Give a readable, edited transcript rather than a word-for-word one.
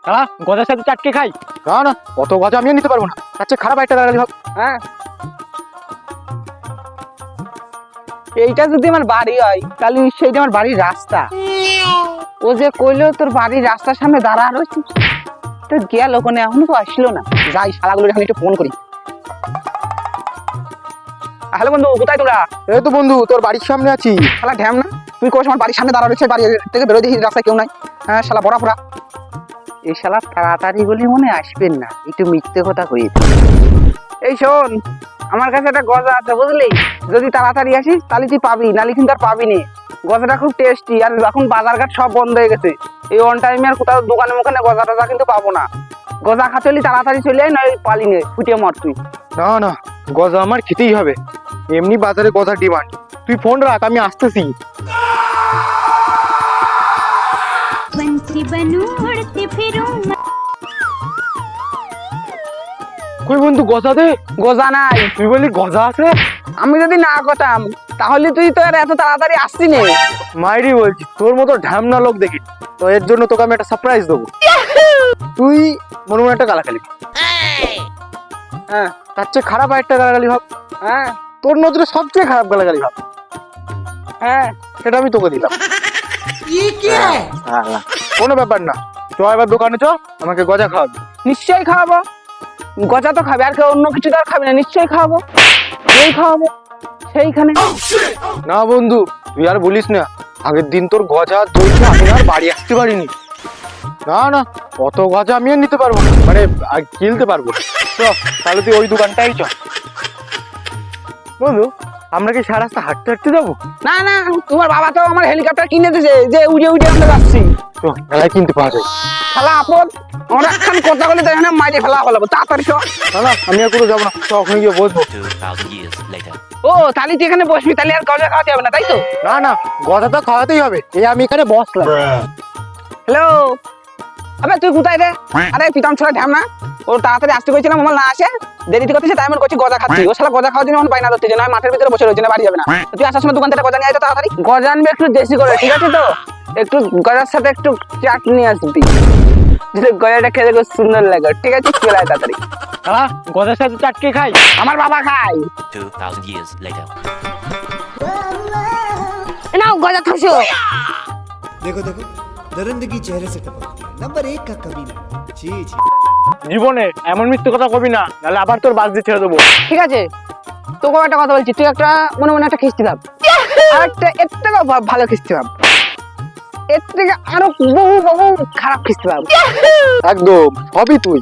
হ্যাঁ গজার সাথে চাটকে খাই। না না, অত গজা আমিও নিতে পারবো না, তার চেয়ে খারাপ একটা গালাগালি ভাব। হ্যাঁ, এইটা যদি আমার বাড়ি হয় তাহলে নিশ্চয়ই আমার বাড়ির রাস্তা। ও যে কইলো তোর বাড়ির রাস্তার সামনে দাঁড়া রয়েছে, তো গেল ওখানে, এখনো তো আসলো না। যাই শালাগুলো এখন একটু ফোন করি। হ্যালো বন্ধু, কোথায় তোরা? এই তো বন্ধু, তোর বাড়ির সামনে আছি। শালা ঢ্যাম না, তুই কোস আমার বাড়ির সামনে দাঁড়া রয়েছে, বাড়ি থেকে বেরোয় দেখি রাস্তায় কেউ নাই। হ্যাঁ শালা বড়া ফোড়া, এই শালা তাড়াতাড়ি বলি মনে আসবেন না, একটু মিথ্যে কথা কইছে। এই শোন, আমার কাছে একটা গজা আছে বুঝলি, যদি তাড়াতাড়ি আসিস তাহলে তুই পাবি, নাহলে কিন্তু আর পাবি নি। গজাটা খুব টেস্টি, আর এখন বাজারঘাট সব বন্ধ হয়ে গেছে, এই অন টাইমে আর কোথাও দোকানে মোকানে গজা টজা কিন্তু পাবো না। গজা খাতে হলে তাড়াতাড়ি চলে আয়, নয় পালি নে ফুটিয়ে মর তুই। না না, গজা আমার খেতেই হবে, এমনি বাজারে গজার ডিমান্ড। তুই ফোন রাখ, আমি আসতেছি। बंसी बनूं उड़ती फिरूं কই বন্ধু, গজা দে। গজা নাই। তুই বলি গজা আছে? আমি যদি না করতাম তাহলে তুই তো আর এত তাড়াতাড়ি আসছি নে। মাইরি বলছি, তোর মতো ঢ্যামনা লোক দেখি, তো এর জন্য তোকে আমি একটা সারপ্রাইজ দেবো। তুই মনে মনে একটা গালাগালি, হ্যাঁ তার চেয়ে খারাপ একটা গালাগালি ভাব। হ্যাঁ তোর নজরে সবচেয়ে খারাপ গালাগালি ভাব, হ্যাঁ, সেটা আমি তোকে দিলাম। হ্যাঁ, কোনো ব্যাপার না, চ এবার দোকানে চ, আমাকে গজা খাওয়াবি। নিশ্চয়ই খাওয়াবো। গজা তো খাবে, আর কেউ অন্য কিছু তো আর খাবি না, নিশ্চয়ই খাওয়াবো। এই খাওয়াবো সেইখানে। না বন্ধু, তুই আর বলিস না, আগের দিন তোর গজা দই খেয়ে আমি আর বাড়ি আসতে পারিনি। না না, অত গজা আমিও নিতে পারবো না, মানে কিনতে পারবো না। চ তাহলে তুই ওই দোকানটাই চ। বন্ধু, আমরা কি সারা রাস্তা হাঁটতে হাঁটতে যাবো? না না, তোমার বাবা তো আমার হেলিকপ্টার কিনে দিয়েছে, যে উড়ে উড়ে আমরা যাচ্ছি। চ, মেলায় কিনতে পাওয়া যায়। শালা আপদ, আমরা একখান কথা বলে তো এখানে মাইরে ফেলা হলো, তাড়াতাড়ি চ। না না, আমি আর কোনো যাবো না, চ ওখানে গিয়ে বসবো। 2000 years later. ও তাহলে তুই এখানে বসবি, তাহলে আর গজা খাওয়াতে হবে না, তাই তো? না না, গজা তো খাওয়াতেই হবে, এই আমি এখানে বসলাম। হ্যালো, আবে তুই কোথায় রে? আরে পিতাম ছোড়া ঢ্যাম না, ও তাড়াতাড়ি আসতে কইছিলাম, আমার না আসে, দেরিতে করতেছে, তাই আমি করছি গজা খাচ্ছি। ও শালা গজা খাওয়ার জন্য বাইনা ধরতে যায়, মাঠের ভিতরে বসে রয়েছে, না বাড়ি যাবে না। তুই আসার সময় দোকান থেকে গজা নিয়ে আয় তো তাড়াতাড়ি। গজা আনবে একটু দেশি করে, ঠিক আছে তো? একটু গজার সাথে একটু চাটনি আসবি, যদি গজাটা খেতে খুব সুন্দর লাগে, ঠিক আছে? চলে আয় তাড়াতাড়ি। হ্যাঁ, গজার সাথে চাটকে খাই। আমার বাবা খায়। 2000 years later. नाउ गजा थसो देखो देखो दरिंदगी चेहरे से टपकती है। नंबर 1 का कमीना। छी छी। জীবনে এমন মিথ্যে কথা কবি না, নাহলে আবার তোর বাস দিয়ে ছেড়ে দেবো। ঠিক আছে, তোকে একটা কথা বলছি, তুই একটা মনে মনে একটা খিস্তি ভাব, আর একটা এর থেকে ভালো খিস্তি ভাব, এর থেকে আরো বহু বহু খারাপ খিস্তি ভাব। একদম সবই তুই।